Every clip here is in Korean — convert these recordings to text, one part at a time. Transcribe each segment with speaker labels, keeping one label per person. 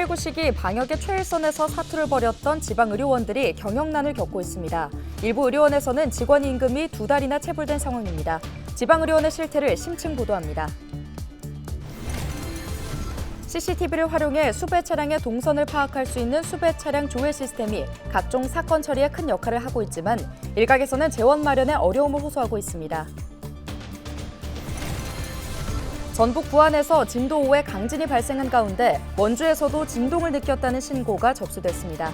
Speaker 1: 코로나19 시기 방역의 최일선에서 사투를 벌였던 지방의료원들이 경영난을 겪고 있습니다. 일부 의료원에서는 직원 임금이 2달이나 체불된 상황입니다. 지방의료원의 실태를 심층 보도합니다. CCTV를 활용해 수배 차량의 동선을 파악할 수 있는 수배 차량 조회 시스템이 각종 사건 처리에 큰 역할을 하고 있지만 일각에서는 재원 마련에 어려움을 호소하고 있습니다. 전북 부안에서 진도 5의 강진이 발생한 가운데 원주에서도 진동을 느꼈다는 신고가 접수됐습니다.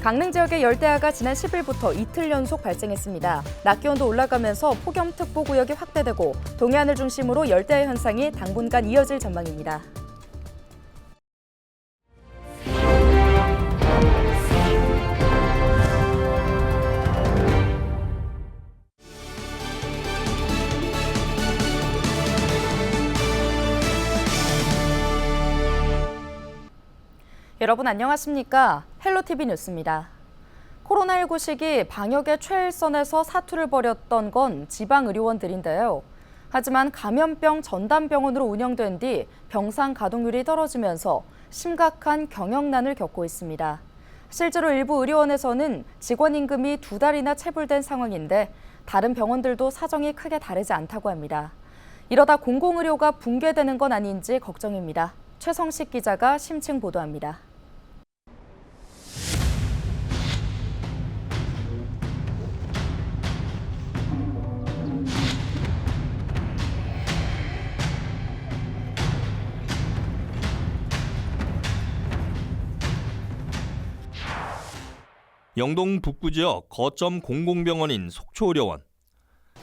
Speaker 1: 강릉 지역의 열대야가 지난 10일부터 이틀 연속 발생했습니다. 낮 기온도 올라가면서 폭염특보 구역이 확대되고 동해안을 중심으로 열대야 현상이 당분간 이어질 전망입니다. 여러분 안녕하십니까? 헬로티비 뉴스입니다. 코로나19 시기 방역의 최일선에서 사투를 벌였던 건 지방의료원들인데요. 하지만 감염병 전담병원으로 운영된 뒤 병상 가동률이 떨어지면서 심각한 경영난을 겪고 있습니다. 실제로 일부 의료원에서는 직원 임금이 2달이나 체불된 상황인데 다른 병원들도 사정이 크게 다르지 않다고 합니다. 이러다 공공의료가 붕괴되는 건 아닌지 걱정입니다. 최성식 기자가 심층 보도합니다.
Speaker 2: 영동 북부 지역 거점 공공병원인 속초의료원.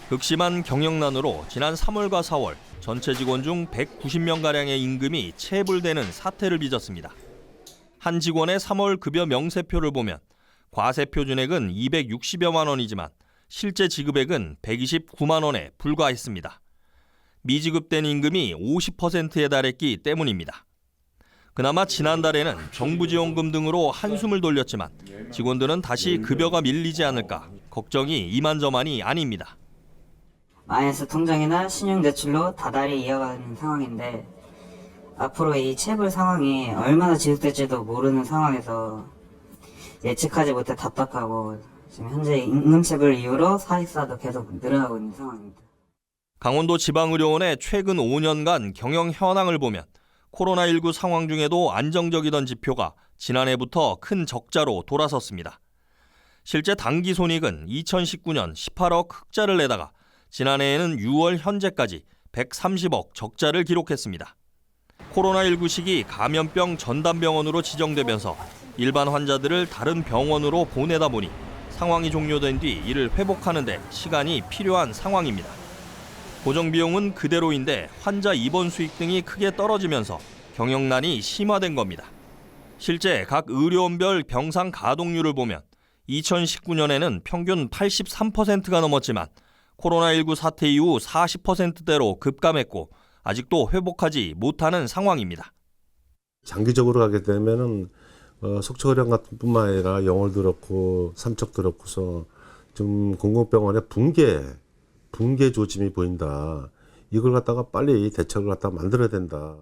Speaker 2: 극심한 경영난으로 지난 3월과 4월 전체 직원 중 190명가량의 임금이 체불되는 사태를 빚었습니다. 한 직원의 3월 급여 명세표를 보면 과세표 준액은 260여만 원이지만 실제 지급액은 129만 원에 불과했습니다. 미지급된 임금이 50%에 달했기 때문입니다. 그나마 지난달에는 정부 지원금 등으로 한숨을 돌렸지만 직원들은 다시 급여가 밀리지 않을까 걱정이 이만저만이 아닙니다.
Speaker 3: 마이너스 통장이나 신용대출로 다달이 이어가는 상황인데 앞으로 이 체불 상황이 얼마나 지속될지도 모르는 상황에서 예측하지 못해 답답하고 지금 현재 임금체불 이후로 사직사도 계속 늘어나고 있는 상황입니다.
Speaker 2: 강원도 지방의료원의 최근 5년간 경영 현황을 보면 코로나19 상황 중에도 안정적이던 지표가 지난해부터 큰 적자로 돌아섰습니다. 실제 당기 손익은 2019년 18억 흑자를 내다가 지난해에는 6월 현재까지 130억 적자를 기록했습니다. 코로나19 시기 감염병 전담병원으로 지정되면서 일반 환자들을 다른 병원으로 보내다 보니 상황이 종료된 뒤 이를 회복하는 데 시간이 필요한 상황입니다. 고정비용은 그대로인데 환자 입원 수익 등이 크게 떨어지면서 경영난이 심화된 겁니다. 실제 각 의료원별 병상 가동률을 보면 2019년에는 평균 83%가 넘었지만 코로나19 사태 이후 40%대로 급감했고 아직도 회복하지 못하는 상황입니다.
Speaker 4: 장기적으로 가게 되면은 속초의료원 같은 뿐만 아니라 영월도 그렇고 삼척도 그렇고서 좀 공공병원의 붕괴 조짐이 보인다. 이걸 갖다가 빨리 대책을 갖다가 만들어야 된다.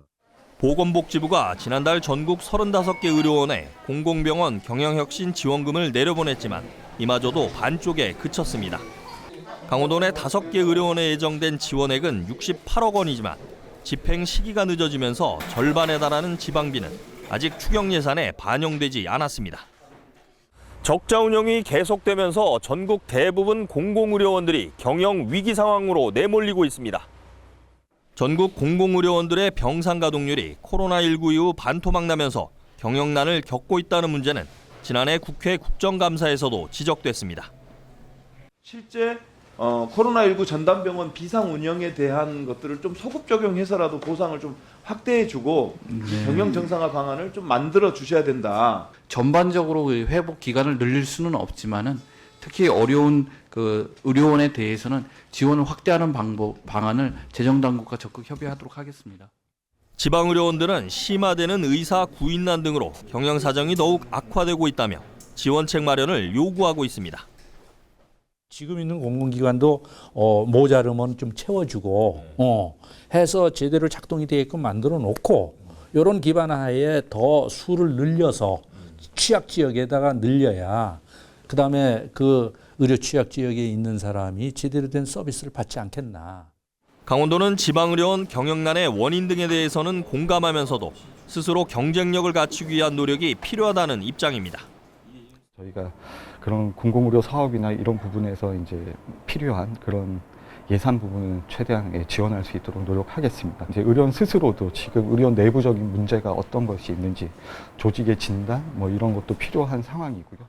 Speaker 2: 보건복지부가 지난달 전국 35개 의료원에 공공병원 경영혁신 지원금을 내려보냈지만 이마저도 반쪽에 그쳤습니다. 강원도 내 5개 의료원에 예정된 지원액은 68억 원이지만 집행 시기가 늦어지면서 절반에 달하는 지방비는 아직 추경 예산에 반영되지 않았습니다. 적자 운영이 계속되면서 전국 대부분 공공의료원들이 경영 위기 상황으로 내몰리고 있습니다. 전국 공공의료원들의 병상 가동률이 코로나19 이후 반토막 나면서 경영난을 겪고 있다는 문제는 지난해 국회 국정감사에서도 지적됐습니다.
Speaker 5: 실제 코로나19 전담병원 비상 운영에 대한 것들을 좀 소급 적용해서라도 보상을 좀 확대해주고 경영 정상화 방안을 좀 만들어 주셔야 된다.
Speaker 6: 전반적으로 회복 기간을 늘릴 수는 없지만은 특히 어려운 그 의료원에 대해서는 지원을 확대하는 방안을 재정당국과 적극 협의하도록 하겠습니다.
Speaker 2: 지방의료원들은 심화되는 의사 구인난 등으로 경영 사정이 더욱 악화되고 있다며 지원책 마련을 요구하고 있습니다.
Speaker 7: 지금 있는 공공기관도 모자르면 좀 채워주고 해서 제대로 작동이 되게끔 만들어 놓고 이런 기반 하에 더 수를 늘려서 취약 지역에다가 늘려야 그다음에 그 의료 취약 지역에 있는 사람이 제대로 된 서비스를 받지 않겠나.
Speaker 2: 강원도는 지방의료원 경영난의 원인 등에 대해서는 공감하면서도 스스로 경쟁력을 갖추기 위한 노력이 필요하다는 입장입니다.
Speaker 8: 저희가 그런 공공의료 사업이나 이런 부분에서 이제 필요한 그런 예산 부분은 최대한 지원할 수 있도록 노력하겠습니다. 이제 의료원 스스로도 지금 의료원 내부적인 문제가 어떤 것이 있는지 조직의 진단 뭐 이런 것도 필요한 상황이고요.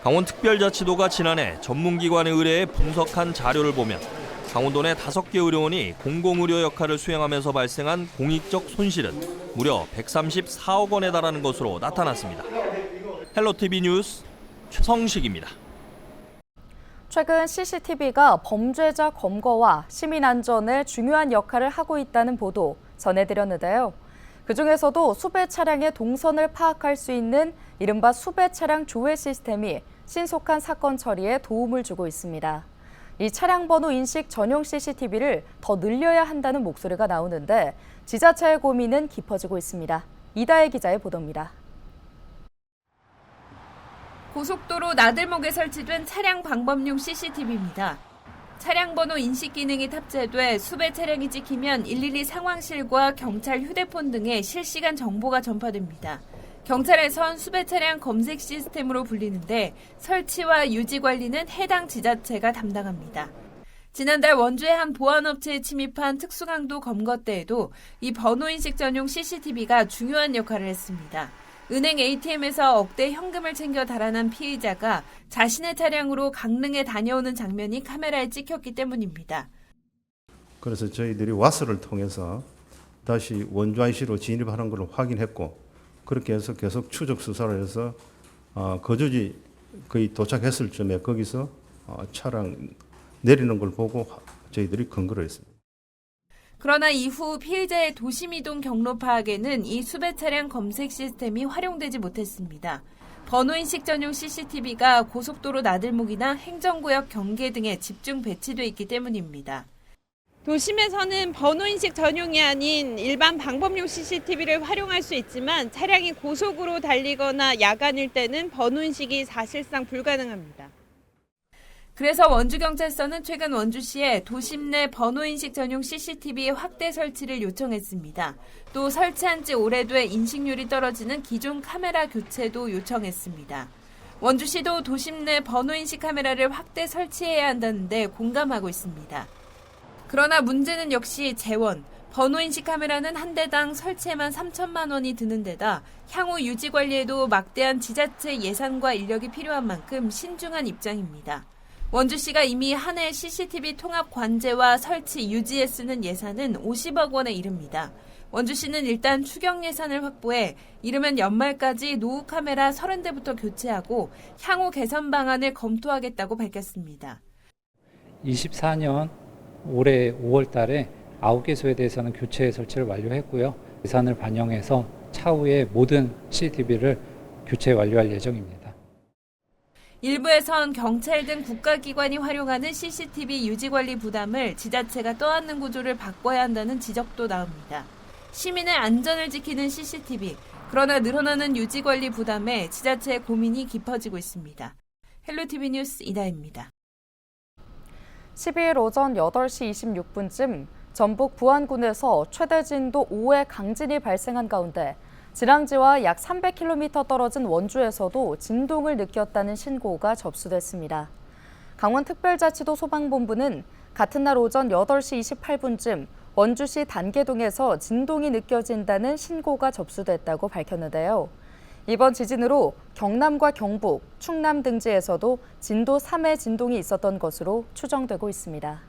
Speaker 2: 강원특별자치도가 지난해 전문기관의 의뢰에 분석한 자료를 보면 강원도 내 5개 의료원이 공공의료 역할을 수행하면서 발생한 공익적 손실은 무려 134억 원에 달하는 것으로 나타났습니다. 헬로티비 뉴스 최성식입니다.
Speaker 1: 최근 CCTV가 범죄자 검거와 시민 안전에 중요한 역할을 하고 있다는 보도 전해드렸는데요. 그중에서도 수배 차량의 동선을 파악할 수 있는 이른바 수배 차량 조회 시스템이 신속한 사건 처리에 도움을 주고 있습니다. 이 차량 번호 인식 전용 CCTV를 더 늘려야 한다는 목소리가 나오는데 지자체의 고민은 깊어지고 있습니다. 이다혜 기자의 보도입니다.
Speaker 9: 고속도로 나들목에 설치된 차량 방범용 CCTV입니다. 차량 번호 인식 기능이 탑재돼 수배 차량이 찍히면 112 상황실과 경찰 휴대폰 등의 실시간 정보가 전파됩니다. 경찰에선 수배 차량 검색 시스템으로 불리는데 설치와 유지 관리는 해당 지자체가 담당합니다. 지난달 원주의 한 보안업체에 침입한 특수강도 검거 때에도 이 번호인식 전용 CCTV가 중요한 역할을 했습니다. 은행 ATM에서 억대 현금을 챙겨 달아난 피의자가 자신의 차량으로 강릉에 다녀오는 장면이 카메라에 찍혔기 때문입니다.
Speaker 10: 그래서 저희들이 와스를 통해서 다시 원주 IC로 진입하는 걸 확인했고 그렇게 해서 계속 추적 수사를 해서 거주지 거의 도착했을 쯤에 거기서 차량 내리는 걸 보고 저희들이 근거를 했습니다.
Speaker 9: 그러나 이후 피해자의 도심이동 경로 파악에는 이 수배 차량 검색 시스템이 활용되지 못했습니다. 번호인식 전용 CCTV가 고속도로 나들목이나 행정구역 경계 등에 집중 배치돼 있기 때문입니다.
Speaker 11: 도심에서는 번호인식 전용이 아닌 일반 방범용 CCTV를 활용할 수 있지만 차량이 고속으로 달리거나 야간일 때는 번호인식이 사실상 불가능합니다.
Speaker 9: 그래서 원주경찰서는 최근 원주시에 도심 내 번호인식 전용 CCTV 확대 설치를 요청했습니다. 또 설치한 지 오래돼 인식률이 떨어지는 기존 카메라 교체도 요청했습니다. 원주시도 도심 내 번호인식 카메라를 확대 설치해야 한다는데 공감하고 있습니다. 그러나 문제는 역시 재원. 번호인식 카메라는 한 대당 설치에만 3천만 원이 드는 데다 향후 유지 관리에도 막대한 지자체 예산과 인력이 필요한 만큼 신중한 입장입니다. 원주시가 이미 한 해 CCTV 통합 관제와 설치 유지에 쓰는 예산은 50억 원에 이릅니다. 원주시는 일단 추경 예산을 확보해 이르면 연말까지 노후 카메라 30대부터 교체하고 향후 개선 방안을 검토하겠다고 밝혔습니다.
Speaker 12: 24년 올해 5월 달에 9개소에 대해서는 교체 설치를 완료했고요. 예산을 반영해서 차후에 모든 CCTV를 교체 완료할 예정입니다.
Speaker 9: 일부에선 경찰 등 국가기관이 활용하는 CCTV 유지관리 부담을 지자체가 떠안는 구조를 바꿔야 한다는 지적도 나옵니다. 시민의 안전을 지키는 CCTV, 그러나 늘어나는 유지관리 부담에 지자체의 고민이 깊어지고 있습니다. 헬로티비 뉴스 이다혜입니다.
Speaker 1: 12일 오전 8시 26분쯤 전북 부안군에서 최대 진도 5의 강진이 발생한 가운데 진앙지와 약 300km 떨어진 원주에서도 진동을 느꼈다는 신고가 접수됐습니다. 강원특별자치도 소방본부는 같은 날 오전 8시 28분쯤 원주시 단계동에서 진동이 느껴진다는 신고가 접수됐다고 밝혔는데요. 이번 지진으로 경남과 경북, 충남 등지에서도 진도 3의 진동이 있었던 것으로 추정되고 있습니다.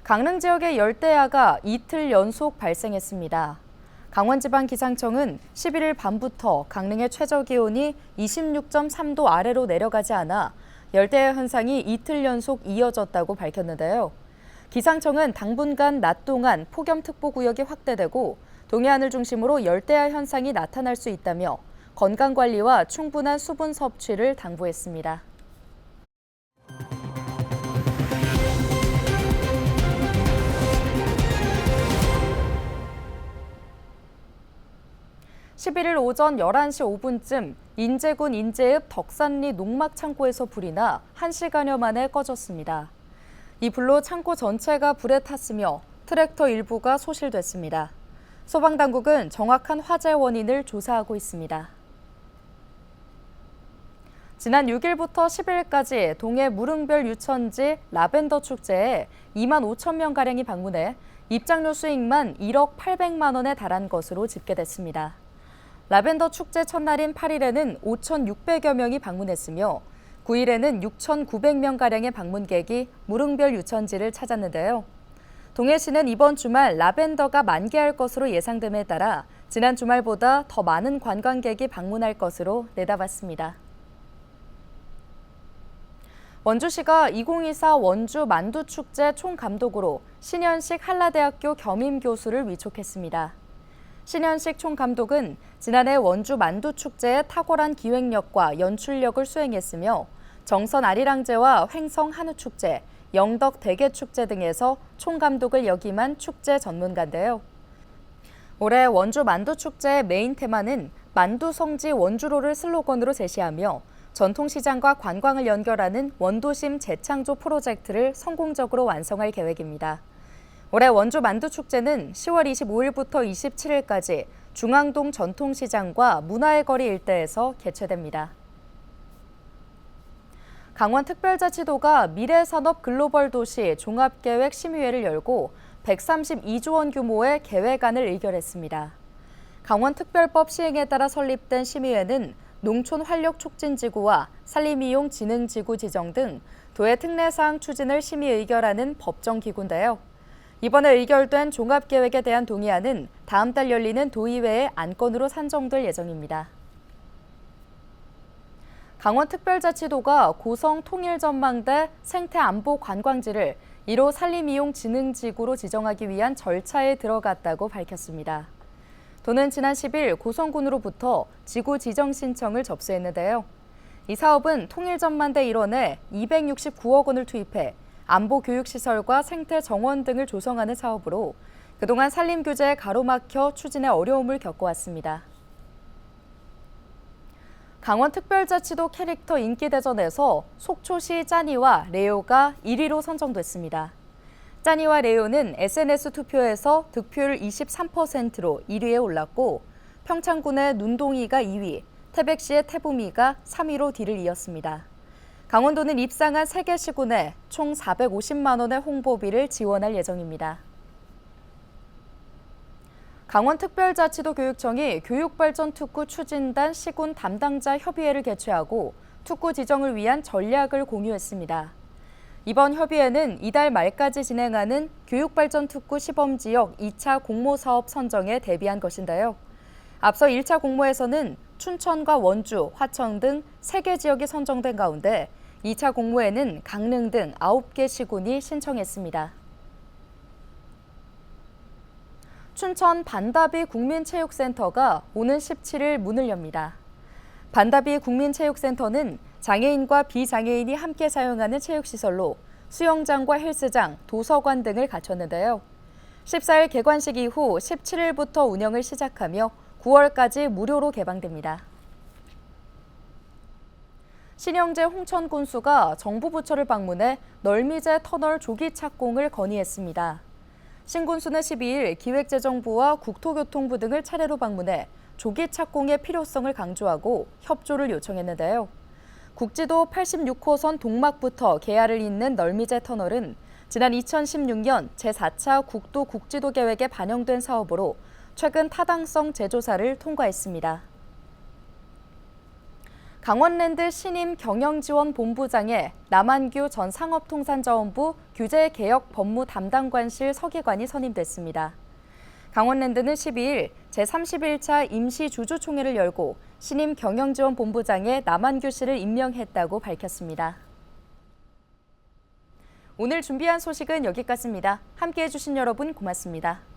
Speaker 1: 강릉 지역의 열대야가 이틀 연속 발생했습니다. 강원지방기상청은 11일 밤부터 강릉의 최저기온이 26.3도 아래로 내려가지 않아 열대야 현상이 이틀 연속 이어졌다고 밝혔는데요. 기상청은 당분간 낮 동안 폭염특보구역이 확대되고 동해안을 중심으로 열대야 현상이 나타날 수 있다며 건강관리와 충분한 수분 섭취를 당부했습니다. 11일 오전 11시 5분쯤 인제군 인제읍 덕산리 농막창고에서 불이 나 1시간여 만에 꺼졌습니다. 이 불로 창고 전체가 불에 탔으며 트랙터 일부가 소실됐습니다. 소방당국은 정확한 화재 원인을 조사하고 있습니다. 지난 6일부터 10일까지 동해 무릉별 유천지 라벤더 축제에 2만 5천 명가량이 방문해 입장료 수익만 1억 800만 원에 달한 것으로 집계됐습니다. 라벤더 축제 첫날인 8일에는 5,600여 명이 방문했으며 9일에는 6,900명가량의 방문객이 무릉별 유천지를 찾았는데요. 동해시는 이번 주말 라벤더가 만개할 것으로 예상됨에 따라 지난 주말보다 더 많은 관광객이 방문할 것으로 내다봤습니다. 원주시가 2024 원주 만두축제 총감독으로 신현식 한라대학교 겸임교수를 위촉했습니다. 신현식 총감독은 지난해 원주 만두축제의 탁월한 기획력과 연출력을 수행했으며 정선 아리랑제와 횡성 한우축제, 영덕 대게축제 등에서 총감독을 역임한 축제 전문가인데요. 올해 원주 만두축제의 메인 테마는 만두 성지 원주로를 슬로건으로 제시하며 전통시장과 관광을 연결하는 원도심 재창조 프로젝트를 성공적으로 완성할 계획입니다. 올해 원주 만두축제는 10월 25일부터 27일까지 중앙동 전통시장과 문화의 거리 일대에서 개최됩니다. 강원특별자치도가 미래산업 글로벌 도시 종합계획 심의회를 열고 132조 원 규모의 계획안을 의결했습니다. 강원특별법 시행에 따라 설립된 심의회는 농촌활력촉진지구와 산림이용진흥지구 지정 등 도의 특례사항 추진을 심의 의결하는 법정기구인데요. 이번에 의결된 종합계획에 대한 동의안은 다음 달 열리는 도의회의 안건으로 산정될 예정입니다. 강원특별자치도가 고성 통일전망대 생태안보관광지를 1호 산림이용진흥지구로 지정하기 위한 절차에 들어갔다고 밝혔습니다. 도는 지난 10일 고성군으로부터 지구 지정 신청을 접수했는데요. 이 사업은 통일전망대 일원에 269억 원을 투입해 안보교육시설과 생태정원 등을 조성하는 사업으로 그동안 산림규제에 가로막혀 추진에 어려움을 겪어왔습니다. 강원특별자치도 캐릭터 인기대전에서 속초시 짜니와 레오가 1위로 선정됐습니다. 짜니와 레오는 SNS 투표에서 득표율 23%로 1위에 올랐고 평창군의 눈동이가 2위, 태백시의 태부미가 3위로 뒤를 이었습니다. 강원도는 입상한 3개 시군에 총 450만 원의 홍보비를 지원할 예정입니다. 강원특별자치도 교육청이 교육발전특구 추진단 시군 담당자 협의회를 개최하고 특구 지정을 위한 전략을 공유했습니다. 이번 협의회는 이달 말까지 진행하는 교육발전특구 시범지역 2차 공모사업 선정에 대비한 것인데요. 앞서 1차 공모에서는 춘천과 원주, 화천 등 3개 지역이 선정된 가운데 2차 공모에는 강릉 등 9개 시군이 신청했습니다. 춘천 반다비 국민체육센터가 오는 17일 문을 엽니다. 반다비 국민체육센터는 장애인과 비장애인이 함께 사용하는 체육시설로 수영장과 헬스장, 도서관 등을 갖췄는데요. 14일 개관식 이후 17일부터 운영을 시작하며 9월까지 무료로 개방됩니다. 신영재 홍천군수가 정부 부처를 방문해 널미제 터널 조기 착공을 건의했습니다. 신 군수는 12일 기획재정부와 국토교통부 등을 차례로 방문해 조기 착공의 필요성을 강조하고 협조를 요청했는데요. 국지도 86호선 동막부터 계야를 잇는 널미제 터널은 지난 2016년 제4차 국도 국지도 계획에 반영된 사업으로 최근 타당성 재조사를 통과했습니다. 강원랜드 신임 경영지원본부장에 남한규 전 상업통상자원부 규제개혁 법무 담당관실 서기관이 선임됐습니다. 강원랜드는 12일 제31차 임시주주총회를 열고 신임 경영지원본부장에 남한규 씨를 임명했다고 밝혔습니다. 오늘 준비한 소식은 여기까지입니다. 함께해 주신 여러분 고맙습니다.